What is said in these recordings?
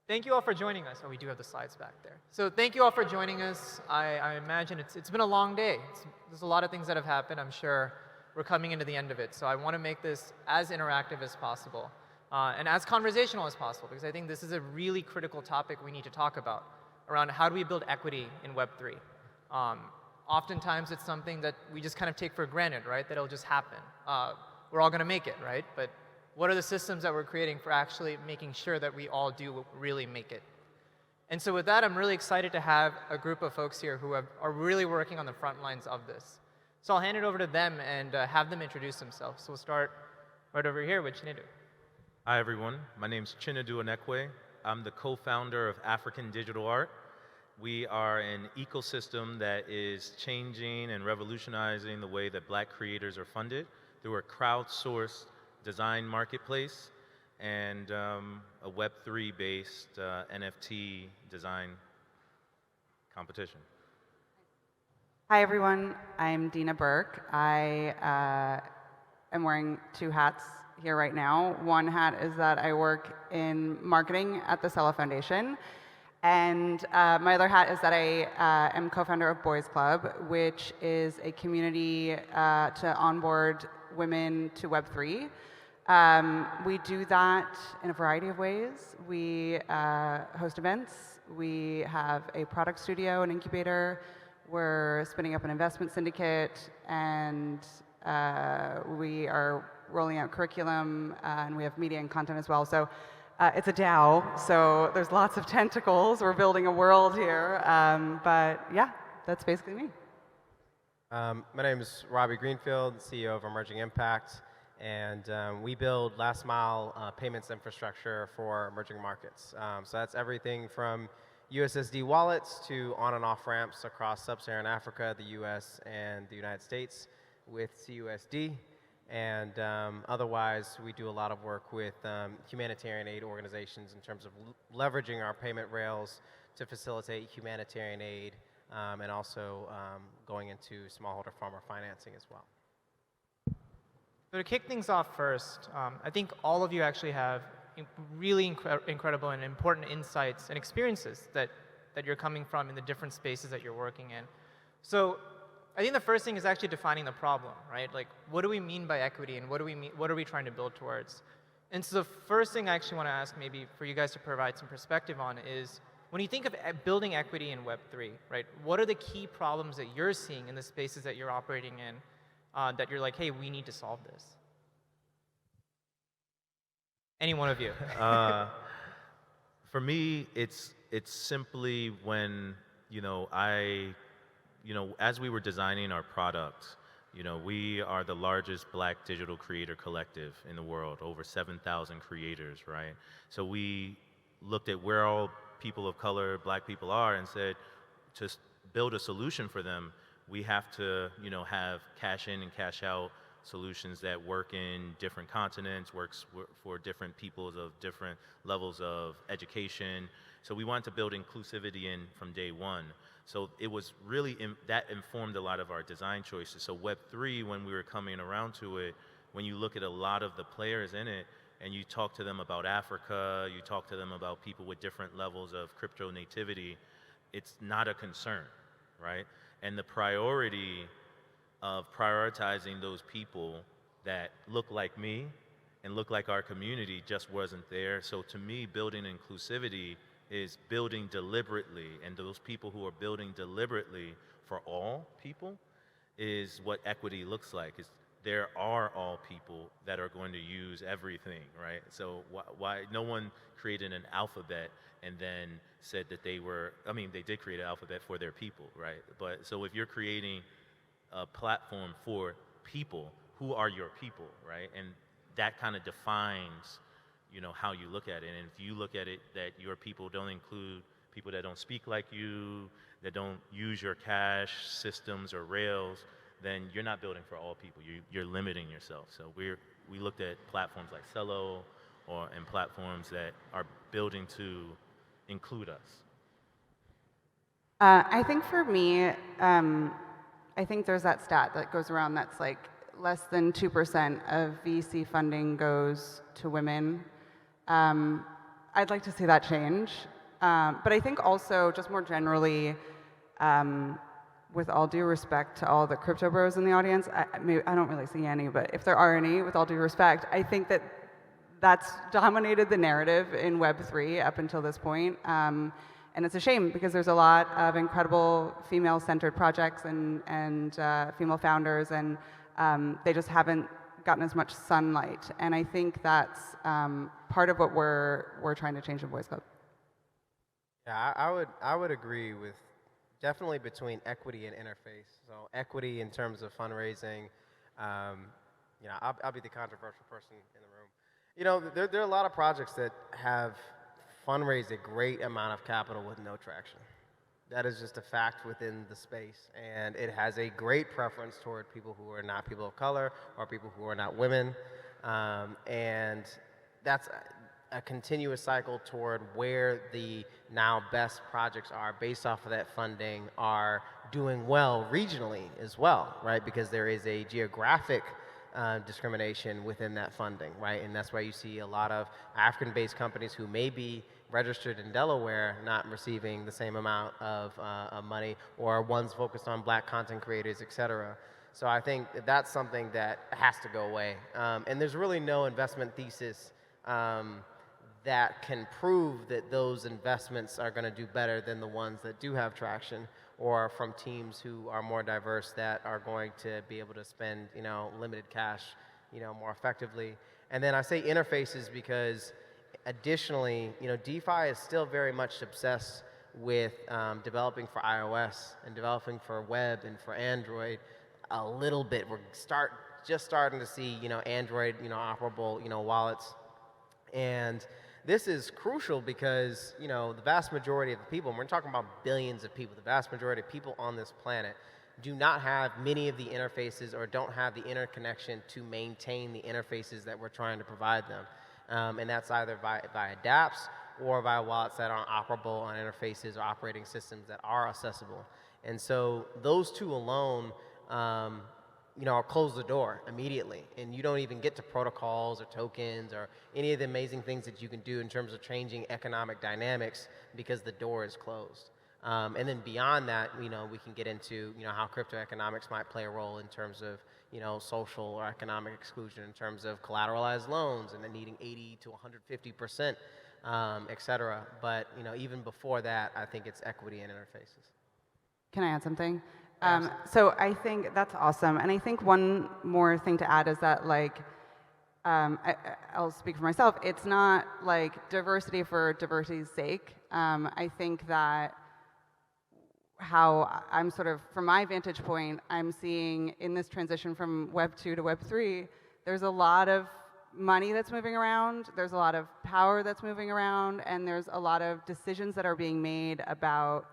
Thank you all for joining us. Oh, we do have the slides back there. So thank you all for joining us. I imagine it's been a long day. There's a lot of things that have happened. I'm sure we're coming into the end of it. So I want to make this as interactive as possible and as conversational as possible, because I think this is a really critical topic we need to talk about around how do we build equity in Web3. Oftentimes it's something that we just kind of take for granted, right? That it'll just happen. We're all going to make it, right? But what are the systems that we're creating for actually making sure that we all do really make it? And so with that, I'm really excited to have a group of folks here who are really working on the front lines of this. So I'll hand it over to them and have them introduce themselves. So we'll start right over here with Chinedu. Hi, everyone. My name's Chinedu Enekwe. I'm the co-founder of African Digital Art. We are an ecosystem that is changing and revolutionizing the way that Black creators are funded through a crowdsourced design marketplace and a Web3 based NFT design competition. Hi everyone, I'm Deana Burke. I am wearing two hats here right now. One hat is that I work in marketing at the Celo Foundation, and my other hat is that I am co-founder of Boys Club, which is a community to onboard women to Web3. We do that in a variety of ways. We host events. We have a product studio, an incubator. We're spinning up an investment syndicate, and we are rolling out curriculum, and we have media and content as well. So it's a DAO, so there's lots of tentacles. We're building a world here, but yeah, that's basically me. My name is Robby Greenfield, CEO of Emerging Impact, and we build last mile payments infrastructure for emerging markets. So that's everything from USSD wallets to on and off ramps across sub-Saharan Africa, the US, and the United States with CUSD. And otherwise, we do a lot of work with humanitarian aid organizations in terms of leveraging our payment rails to facilitate humanitarian aid and also going into smallholder farmer financing as well. So to kick things off first, I think all of you actually have really incredible and important insights and experiences that you're coming from in the different spaces that you're working in. So I think the first thing is actually defining the problem, right? Like, what do we mean by equity, and what are we trying to build towards? And so the first thing I actually want to ask, maybe for you guys to provide some perspective on, is when you think of building equity in Web3, right? What are the key problems that you're seeing in the spaces that you're operating in that you're like, hey, we need to solve this? Any one of you? For me, it's simply when as we were designing our product, we are the largest Black digital creator collective in the world, over 7,000 creators, right? So we looked at where all people of color, Black people are, and said, to build a solution for them, we have to, have cash in and cash out solutions that work in different continents, works for different peoples of different levels of education. So we wanted to build inclusivity in from day one. So it was really, that informed a lot of our design choices. So Web3, when we were coming around to it, when you look at a lot of the players in it, and you talk to them about Africa, you talk to them about people with different levels of crypto nativity, it's not a concern, right? And the priority of prioritizing those people that look like me and look like our community just wasn't there. So to me, building inclusivity is building deliberately, and those people who are building deliberately for all people is what equity looks like. There are all people that are going to use everything, right? So why no one created an alphabet and then said that they did create an alphabet for their people, right? But so if you're creating a platform for people, who are your people, right? And that kind of defines, how you look at it. And if you look at it that your people don't include people that don't speak like you, that don't use your cash systems or rails, then you're not building for all people. You're limiting yourself. So we looked at platforms like Celo and platforms that are building to include us. I think for me, I think there's that stat that goes around that's like less than 2% of VC funding goes to women. I'd like to see that change. But I think also, just more generally, with all due respect to all the crypto bros in the audience, I don't really see any, but if there are any, with all due respect, I think that that's dominated the narrative in Web3 up until this point. And it's a shame because there's a lot of incredible female-centered projects and female founders, and they just haven't gotten as much sunlight. And I think that's part of what we're trying to change in Boys Club. Yeah, I would agree with definitely between equity and interface. So equity in terms of fundraising, I'll be the controversial person in the room. You know, there are a lot of projects that have fundraised a great amount of capital with no traction. That is just a fact within the space, and it has a great preference toward people who are not people of color or people who are not women, and that's a continuous cycle toward where the now best projects are based off of that funding are doing well regionally as well, right? Because there is a geographic discrimination within that funding, right? And that's why you see a lot of African-based companies who may be registered in Delaware not receiving the same amount of money, or ones focused on black content creators, et cetera. So I think that's something that has to go away. And there's really no investment thesis that can prove that those investments are going to do better than the ones that do have traction, or from teams who are more diverse that are going to be able to spend, limited cash, more effectively. And then I say interfaces because additionally, DeFi is still very much obsessed with developing for iOS and developing for web and for Android a little bit. We're just starting to see, Android, operable, wallets. And this is crucial because, the vast majority of the people, and we're talking about billions of people, the vast majority of people on this planet do not have many of the interfaces or don't have the interconnection to maintain the interfaces that we're trying to provide them. And that's either via dApps or via wallets that aren't operable on interfaces or operating systems that are accessible. And so those two alone, close the door immediately, and you don't even get to protocols or tokens or any of the amazing things that you can do in terms of changing economic dynamics because the door is closed. And then beyond that, we can get into, how crypto economics might play a role in terms of, social or economic exclusion in terms of collateralized loans and then needing 80 to 150%, et cetera. But, even before that, I think it's equity and interfaces. Can I add something? So I think that's awesome. And I think one more thing to add is that, I'll speak for myself, it's not like diversity for diversity's sake. I think that how I'm sort of, from my vantage point, I'm seeing in this transition from Web 2 to Web 3, there's a lot of money that's moving around, there's a lot of power that's moving around, and there's a lot of decisions that are being made about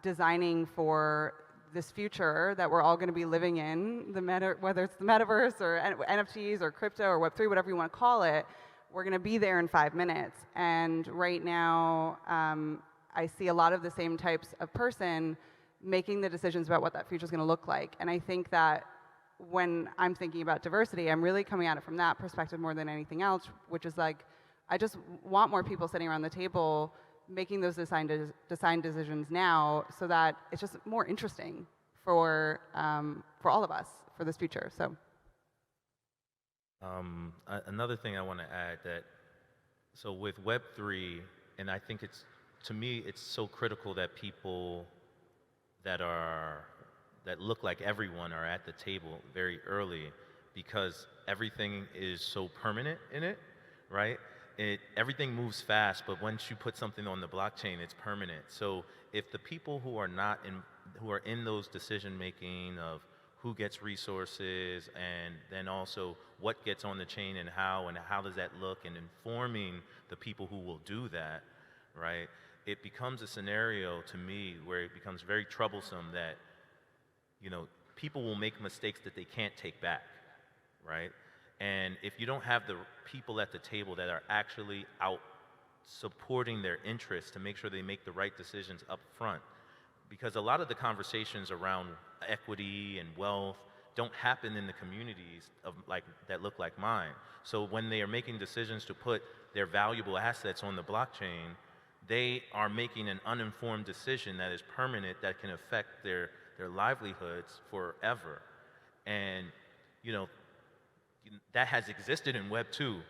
designing for this future that we're all going to be living in, whether it's the metaverse or NFTs or crypto or Web3, whatever you want to call it, we're going to be there in 5 minutes. And right now, I see a lot of the same types of person making the decisions about what that future is going to look like. And I think that when I'm thinking about diversity, I'm really coming at it from that perspective more than anything else, which is I just want more people sitting around the table making those design decisions now, so that it's just more interesting for all of us for this future. So, another thing I want to add so with Web3, and I think to me it's so critical that people that look like everyone are at the table very early, because everything is so permanent in it, right? Everything moves fast, but once you put something on the blockchain, it's permanent. So if the people who are in those decision making of who gets resources, and then also what gets on the chain and how does that look, and informing the people who will do that, right? It becomes a scenario to me where it becomes very troublesome that, people will make mistakes that they can't take back, right? And if you don't have the people at the table that are actually out supporting their interests to make sure they make the right decisions up front, because a lot of the conversations around equity and wealth don't happen in the communities of that look like mine. So when they are making decisions to put their valuable assets on the blockchain, they are making an uninformed decision that is permanent, that can affect their livelihoods forever. And that has existed in Web 2.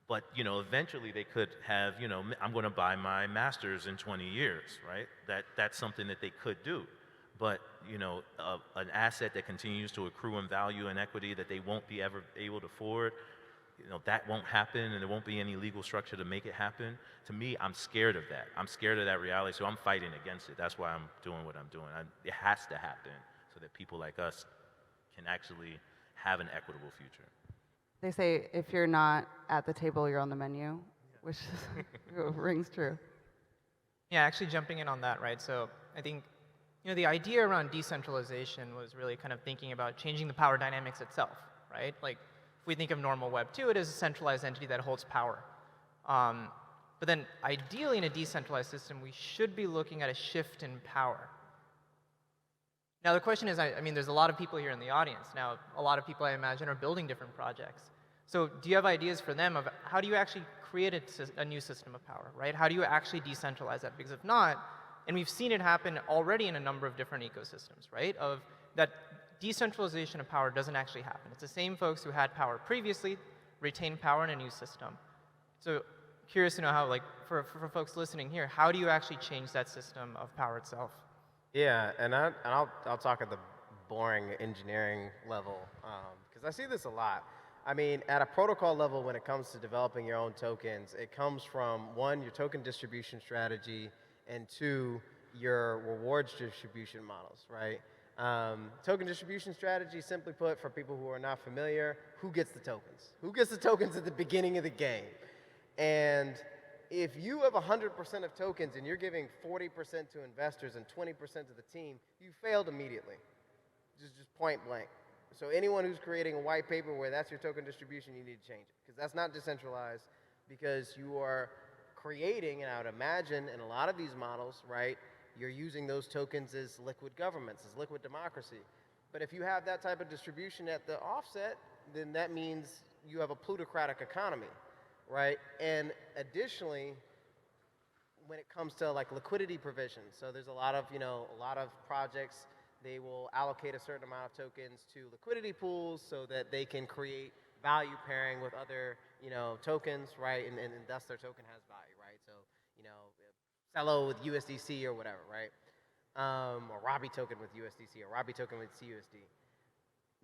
But eventually they could have, I'm going to buy my master's in 20 years, right? That's something that they could do. But an asset that continues to accrue in value and equity that they won't be ever able to afford, that won't happen, and there won't be any legal structure to make it happen. To me, I'm scared of that. I'm scared of that reality, so I'm fighting against it. That's why I'm doing what I'm doing. It has to happen so that people like us can actually have an equitable future. They say if you're not at the table, you're on the menu, which rings true. Yeah, actually jumping in on that, right? So I think the idea around decentralization was really kind of thinking about changing the power dynamics itself, right? Like if we think of normal Web 2, it is a centralized entity that holds power. But then ideally in a decentralized system, we should be looking at a shift in power. Now the question is, I mean, there's a lot of people here in the audience. Now, a lot of people I imagine are building different projects. So do you have ideas for them of how do you actually create a new system of power, right? How do you actually decentralize that? Because if not, and we've seen it happen already in a number of different ecosystems, right? Of that decentralization of power doesn't actually happen. It's the same folks who had power previously retain power in a new system. So curious to know how, like, for folks listening here, how do you actually change that system of power itself? Yeah, and I'll talk at the boring engineering level, because I see this a lot. I mean, at a protocol level, when it comes to developing your own tokens, it comes from, one, your token distribution strategy, and two, your rewards distribution models, right? Token distribution strategy, simply put, for people who are not familiar, who gets the tokens? Who gets the tokens at the beginning of the game? And if you have 100% of tokens and you're giving 40% to investors and 20% to the team, you failed immediately, just point blank. So anyone who's creating a white paper where that's your token distribution, you need to change it, because that's not decentralized, because you are creating, and I would imagine in a lot of these models, right, you're using those tokens as liquid governments, as liquid democracy. But if you have that type of distribution at the offset, then that means you have a plutocratic economy, right? And additionally, when it comes to like liquidity provisions, so there's a lot of projects, they will allocate a certain amount of tokens to liquidity pools so that they can create value pairing with other, tokens, right? And thus their token has value, right? So, Celo with USDC or whatever, right? Or Robby token with USDC or Robby token with CUSD.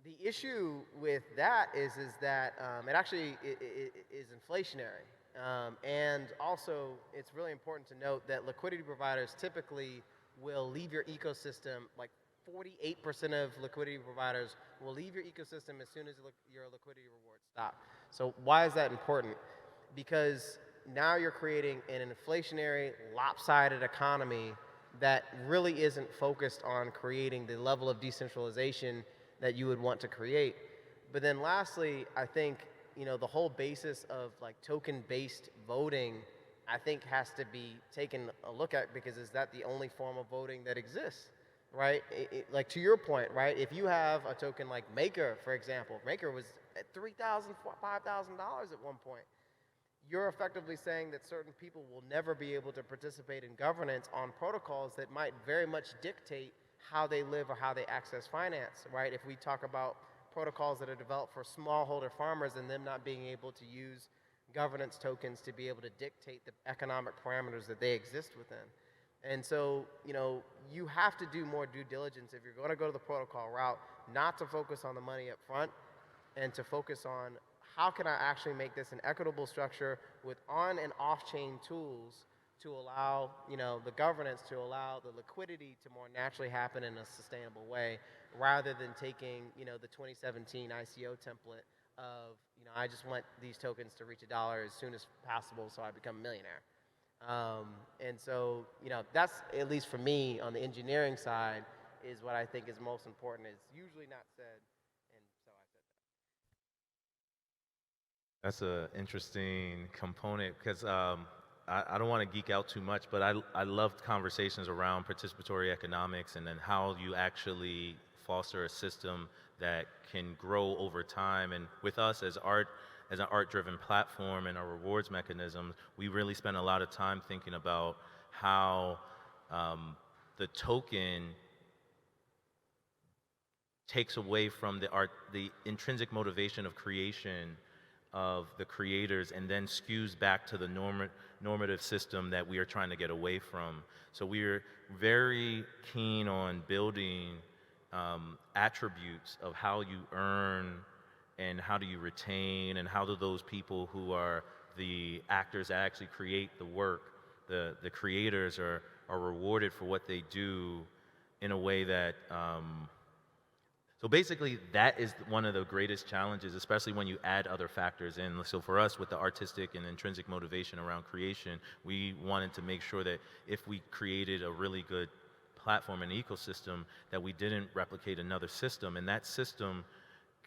The issue with that is that it actually is inflationary. And also, it's really important to note that liquidity providers typically will leave your ecosystem, like 48% of liquidity providers will leave your ecosystem as soon as your liquidity rewards stop. So why is that important? Because now you're creating an inflationary, lopsided economy that really isn't focused on creating the level of decentralization that you would want to create. But then lastly, I think, the whole basis of like token-based voting, I think has to be taken a look at, because is that the only form of voting that exists, right? Like to your point, right? If you have a token like Maker, for example, Maker was at $3,000, $5,000 at one point. You're effectively saying that certain people will never be able to participate in governance on protocols that might very much dictate how they live or how they access finance, right? If we talk about protocols that are developed for smallholder farmers and them not being able to use governance tokens to be able to dictate the economic parameters that they exist within. And so, you have to do more due diligence if you're going to go to the protocol route, not to focus on the money up front and to focus on how can I actually make this an equitable structure with on and off-chain tools to allow, the governance, to allow the liquidity to more naturally happen in a sustainable way, rather than taking, the 2017 ICO template of, I just want these tokens to reach $1 as soon as possible so I become a millionaire. And so, that's, at least for me, on the engineering side, is what I think is most important. It's usually not said, and so I said that. That's an interesting component, because I don't want to geek out too much, but I loved conversations around participatory economics and then how you actually foster a system that can grow over time. And with us as an art-driven platform and our rewards mechanisms, we really spend a lot of time thinking about how the token takes away from the intrinsic motivation of creation of the creators, and then skews back to the normative system that we are trying to get away from. So we're very keen on building attributes of how you earn and how do you retain, and how do those people who are the actors that actually create the work, the creators are rewarded for what they do in a way that so basically, that is one of the greatest challenges, especially when you add other factors in. So for us, with the artistic and intrinsic motivation around creation, we wanted to make sure that if we created a really good platform and ecosystem, that we didn't replicate another system, and that system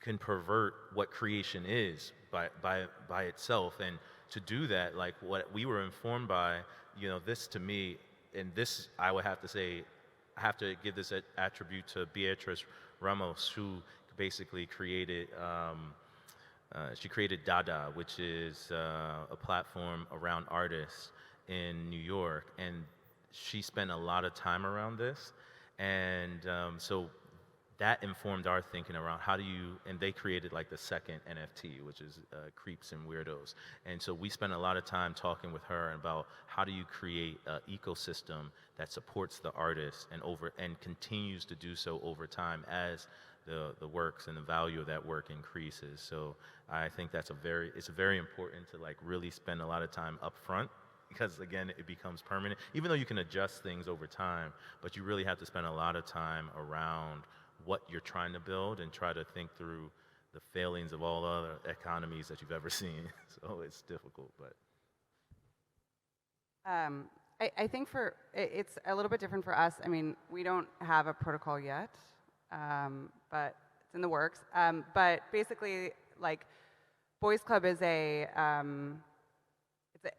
can pervert what creation is by itself. And to do that, like what we were informed by, you know, this to me, and this I would have to say, I have to give this attribute to Beatrice Ramos, who basically created, she created Dada, which is a platform around artists in New York, and she spent a lot of time around this, and so that informed our thinking around how do you, and they created like the second NFT, which is Creeps and Weirdos, and so we spent a lot of time talking with her about how do you create an ecosystem that supports the artist and continues to do so over time as the works and the value of that work increases. So I think it's very important to like really spend a lot of time up front, because again, it becomes permanent, even though you can adjust things over time, but you really have to spend a lot of time around what you're trying to build and try to think through the failings of all other economies that you've ever seen. So it's difficult, but. I think it's a little bit different for us. I mean, we don't have a protocol yet, but it's in the works. But basically, like, Boys Club is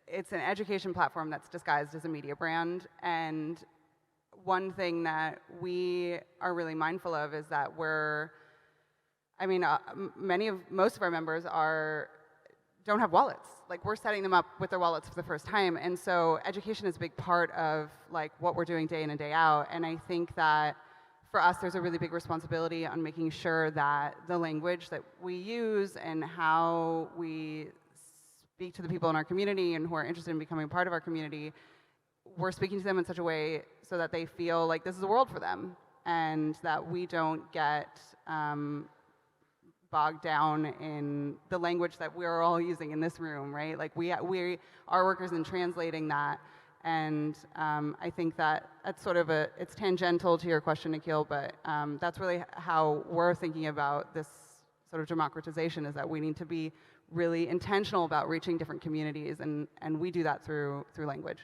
it's an education platform that's disguised as a media brand. And one thing that we are really mindful of is that most of our members don't have wallets. Like, we're setting them up with their wallets for the first time. And so education is a big part of like what we're doing day in and day out. And I think that for us, there's a really big responsibility on making sure that the language that we use and how we speak to the people in our community and who are interested in becoming part of our community, we're speaking to them in such a way so that they feel like this is a world for them, and that we don't get bogged down in the language that we're all using in this room, right? Like we are workers in translating that, and I think that that's sort of it's tangential to your question, Nikhil, but that's really how we're thinking about this sort of democratization, is that we need to be really intentional about reaching different communities, and we do that through language.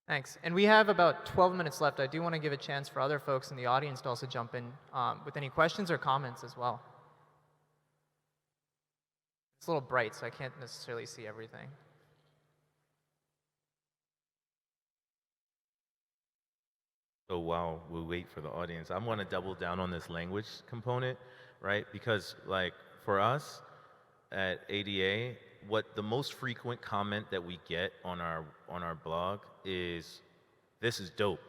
Thanks. And we have about 12 minutes left. I do want to give a chance for other folks in the audience to also jump in with any questions or comments as well. It's a little bright, so I can't necessarily see everything. So while we wait for the audience, I want to double down on this language component, right? Because like for us at ADA, what the most frequent comment that we get on our blog is, "This is dope,"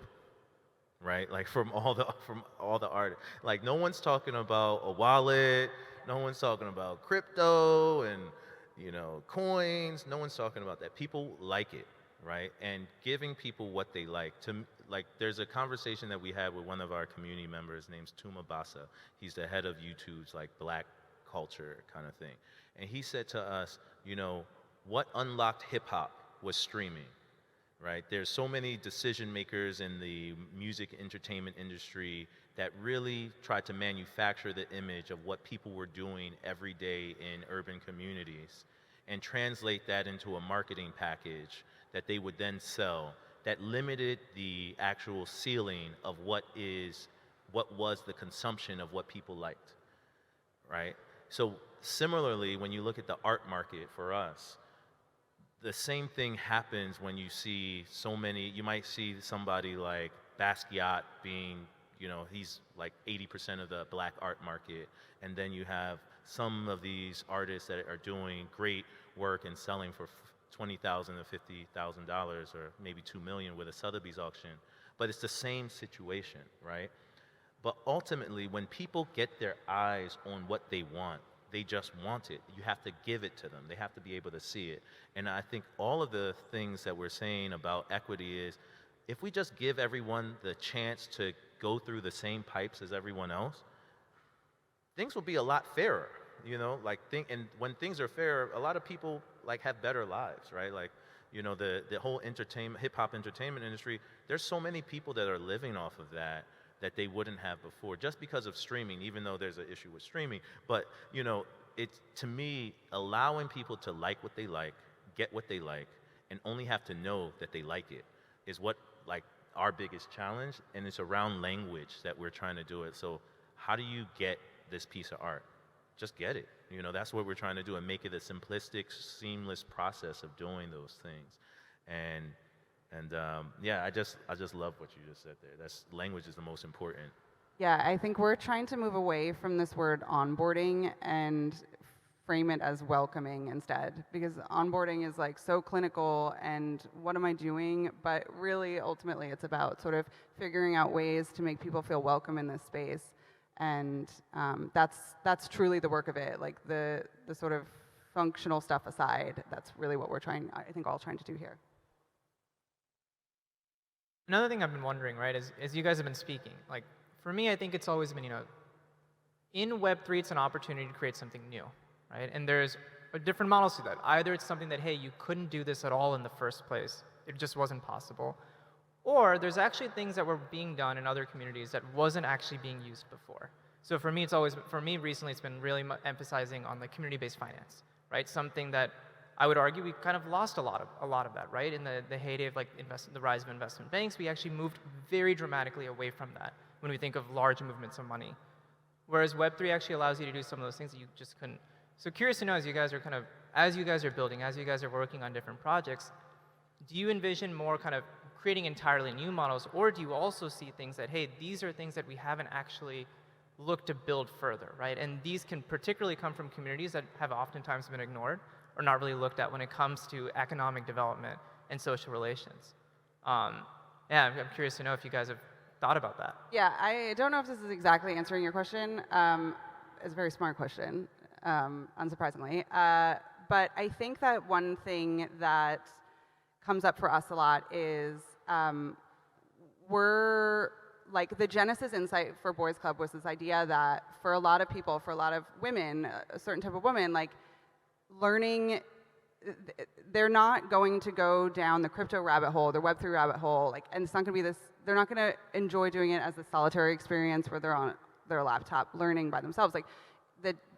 right? Like from all the art. Like no one's talking about a wallet, no one's talking about crypto and coins. No one's talking about that. People like it, right? And giving people what they like. There's a conversation that we had with one of our community members named Tuma Basa. He's the head of YouTube's like Black culture kind of thing. And he said to us, what unlocked hip hop was streaming, right? There's so many decision makers in the music entertainment industry that really tried to manufacture the image of what people were doing every day in urban communities and translate that into a marketing package that they would then sell, that limited the actual ceiling of what was the consumption of what people liked, right? So similarly, when you look at the art market for us, the same thing happens when you see so many. You might see somebody like Basquiat being, you know, he's like 80% of the black art market. And then you have some of these artists that are doing great work and selling for $20,000 to $50,000 or maybe $2 million with a Sotheby's auction. But it's the same situation, right? But ultimately, when people get their eyes on what they want, they just want it. You have to give it to them. They have to be able to see it. And I think all of the things that we're saying about equity is, if we just give everyone the chance to go through the same pipes as everyone else, things will be a lot fairer, you know? Like, and when things are fair, a lot of people like have better lives, right? Like, you know, the whole entertainment, hip hop entertainment industry, there's so many people that are living off of that they wouldn't have before, just because of streaming, even though there's an issue with streaming. But, you know, it's, to me, allowing people to like what they like, get what they like, and only have to know that they like it is what, like, our biggest challenge, and it's around language that we're trying to do it. So how do you get this piece of art? Just get it. You know, that's what we're trying to do, and make it a simplistic, seamless process of doing those things. And yeah, I just love what you just said there. That's, language is the most important. Yeah, I think we're trying to move away from this word onboarding and frame it as welcoming instead, because onboarding is like so clinical and what am I doing? But really, ultimately, it's about sort of figuring out ways to make people feel welcome in this space. And that's truly the work of it. Like the sort of functional stuff aside, that's really what we're trying, I think, all trying to do here. Another thing I've been wondering, right, is as you guys have been speaking, like, for me, I think it's always been, you know, in Web3, it's an opportunity to create something new, right? And there's different models to that. Either it's something that, hey, you couldn't do this at all in the first place. It just wasn't possible. Or there's actually things that were being done in other communities that wasn't actually being used before. So for me, it's always, for me recently, it's been really emphasizing on the community-based finance, right? Something that I would argue we kind of lost a lot of that, right? In the heyday of like the rise of investment banks, we actually moved very dramatically away from that when we think of large movements of money. Whereas Web3 actually allows you to do some of those things that you just couldn't. So curious to know, as you guys are building, as you guys are working on different projects, do you envision more kind of creating entirely new models, or do you also see things that, hey, these are things that we haven't actually looked to build further, right? And these can particularly come from communities that have oftentimes been ignored or not really looked at when it comes to economic development and social relations. Yeah, I'm curious to know if you guys have thought about that. Yeah, I don't know if this is exactly answering your question. It's a very smart question, unsurprisingly. But I think that one thing that comes up for us a lot is we're, like, the genesis insight for Boys Club was this idea that for a lot of people, for a lot of women, a certain type of woman, like, learning, they're not going to go down the crypto rabbit hole, the Web3 rabbit hole, like, and it's not going to be this, they're not going to enjoy doing it as a solitary experience where they're on their laptop learning by themselves. Like,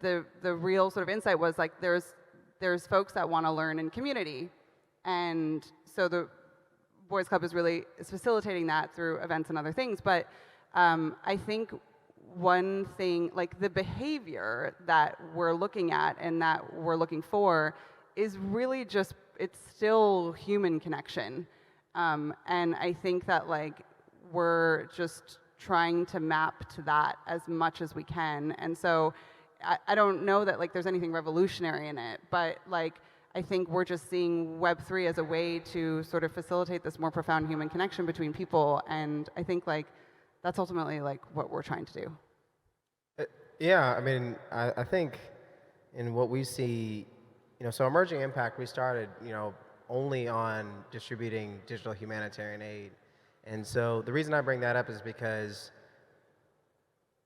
the real sort of insight was, like, there's folks that want to learn in community, and so the Boys Club is facilitating that through events and other things. But I think one thing, like, the behavior that we're looking at and that we're looking for is really just, it's still human connection. And I think that, like, we're just trying to map to that as much as we can. And so I don't know that, like, there's anything revolutionary in it, but, like, I think we're just seeing Web3 as a way to sort of facilitate this more profound human connection between people. And I think, like, that's ultimately, like, what we're trying to do. Yeah, I mean, I think in what we see, you know, so Emerging Impact, we started, you know, only on distributing digital humanitarian aid. And so the reason I bring that up is because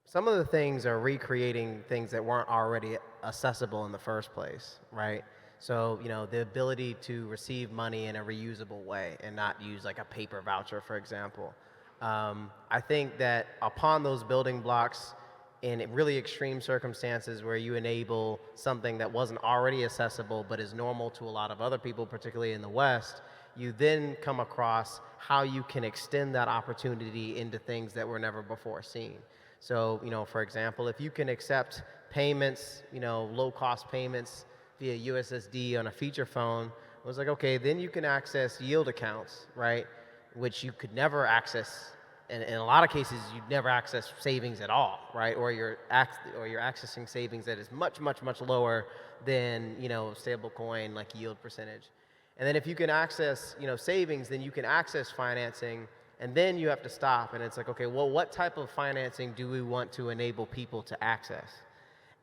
some of the things are recreating things that weren't already accessible in the first place, right? So, you know, the ability to receive money in a reusable way and not use, like, a paper voucher, for example. I think that upon those building blocks, in really extreme circumstances where you enable something that wasn't already accessible but is normal to a lot of other people, particularly in the West, you then come across how you can extend that opportunity into things that were never before seen. So, you know, for example, if you can accept payments, you know, low-cost payments via USSD on a feature phone, it was like, okay, then you can access yield accounts, right, which you could never access in a lot of cases, you'd never access savings at all, right? Or you're accessing savings that is much, much, much lower than, stablecoin like yield percentage. And then if you can access, savings, then you can access financing, and then you have to stop. And it's like, okay, well, what type of financing do we want to enable people to access?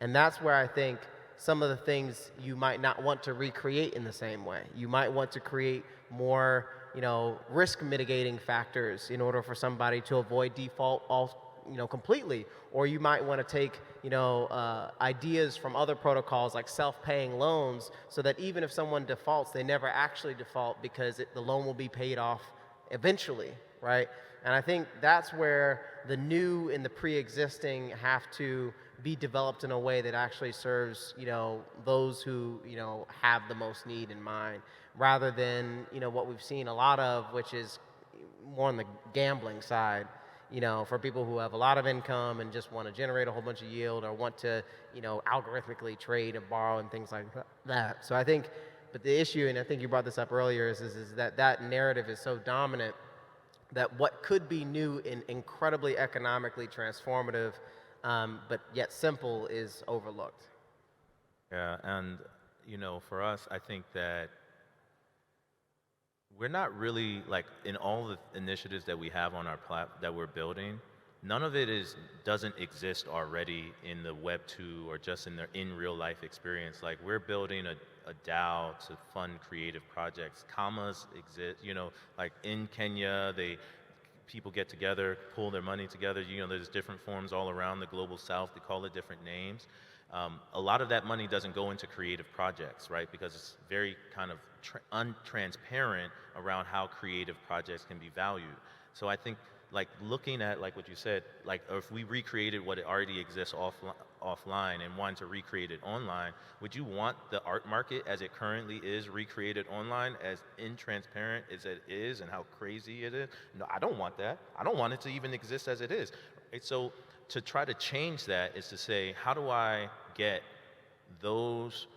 And that's where I think some of the things you might not want to recreate in the same way. You might want to create more, risk mitigating factors in order for somebody to avoid default completely. Or you might want to take, ideas from other protocols like self-paying loans so that even if someone defaults, they never actually default because the loan will be paid off eventually, right? And I think that's where the new and the pre-existing have to be developed in a way that actually serves, those who, have the most need in mind, rather than, what we've seen a lot of, which is more on the gambling side, for people who have a lot of income and just want to generate a whole bunch of yield or want to, algorithmically trade and borrow and things like that. So I think, but the issue, and I think you brought this up earlier, is that narrative is so dominant that what could be new and incredibly economically transformative, but yet simple, is overlooked. Yeah, and for us, I think that we're not really, like, in all the initiatives that we have on our that we're building, none of it doesn't exist already in the Web 2 or just in real life experience. Like, we're building a DAO to fund creative projects. Commas exist, like in Kenya, people get together, pull their money together. There's different forms all around the global south. They call it different names. A lot of that money doesn't go into creative projects, right? Because it's very kind of untransparent around how creative projects can be valued. So I think, like, looking at, like what you said, like, if we recreated what already exists offline and wanted to recreate it online, would you want the art market as it currently is recreated online, as intransparent as it is and how crazy it is? No, I don't want that. I don't want it to even exist as it is. Right? So to try to change that is to say, how do I get those,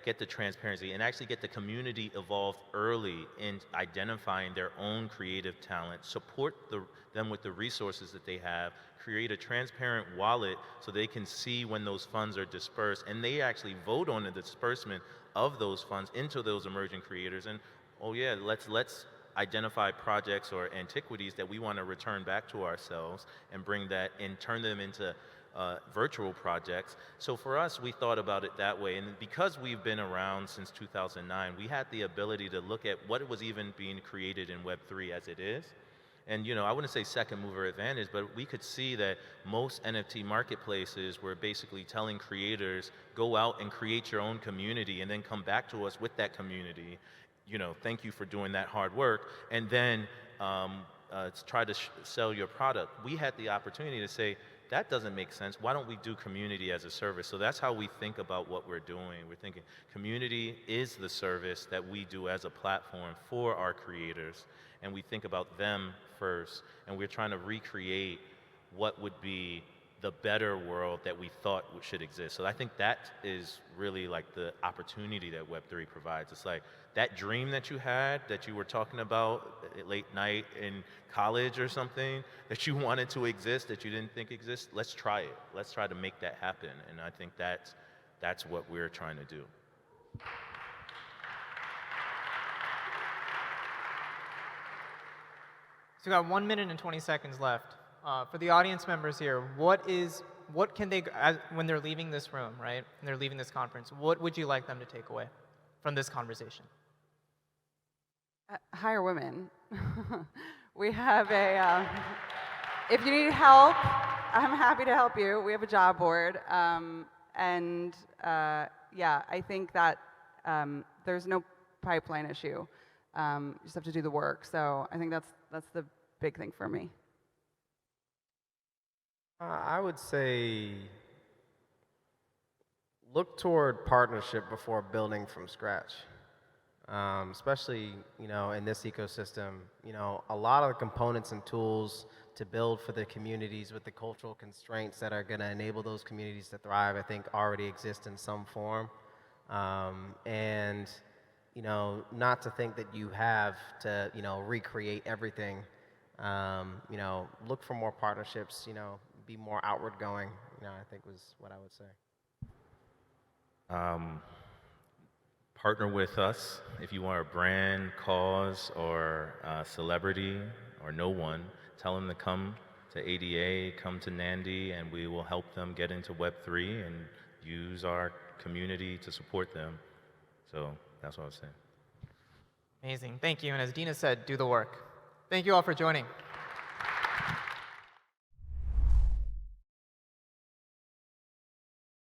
get the transparency and actually get the community involved early in identifying their own creative talent, support them with the resources that they have, create a transparent wallet so they can see when those funds are dispersed, and they actually vote on the disbursement of those funds into those emerging creators. And oh yeah, let's identify projects or antiquities that we want to return back to ourselves and bring that and turn them into virtual projects. So for us, we thought about it that way. And because we've been around since 2009, we had the ability to look at what was even being created in Web3 as it is. And I wouldn't say second mover advantage, but we could see that most NFT marketplaces were basically telling creators, go out and create your own community and then come back to us with that community. Thank you for doing that hard work. And then try to sell your product. We had the opportunity to say, that doesn't make sense. Why don't we do community as a service? So that's how we think about what we're doing. We're thinking community is the service that we do as a platform for our creators, and we think about them first, and we're trying to recreate what would be the better world that we thought should exist. So I think that is really like the opportunity that Web3 provides. It's like that dream that you had, that you were talking about at late night in college or something, that you wanted to exist, that you didn't think exists, let's try it. Let's try to make that happen. And I think that's what we're trying to do. So we got 1 minute and 20 seconds left. For the audience members here, what can they, when they're leaving this room, right, and they're leaving this conference, what would you like them to take away from this conversation? Hire women. We have if you need help, I'm happy to help you. We have a job board. Yeah, I think that there's no pipeline issue. You just have to do the work. So I think that's the big thing for me. I would say look toward partnership before building from scratch. Especially, in this ecosystem, a lot of the components and tools to build for the communities with the cultural constraints that are going to enable those communities to thrive, I think already exist in some form. Not to think that you have to, recreate everything. You know, look for more partnerships. You know, be more outward going. You know, I think was what I would say. Partner with us if you are a brand, cause, or celebrity, or no one. Tell them to come to ADA, come to Nandi, and we will help them get into Web3 and use our community to support them. So that's what I was saying. Amazing. Thank you. And as Deana said, do the work. Thank you all for joining.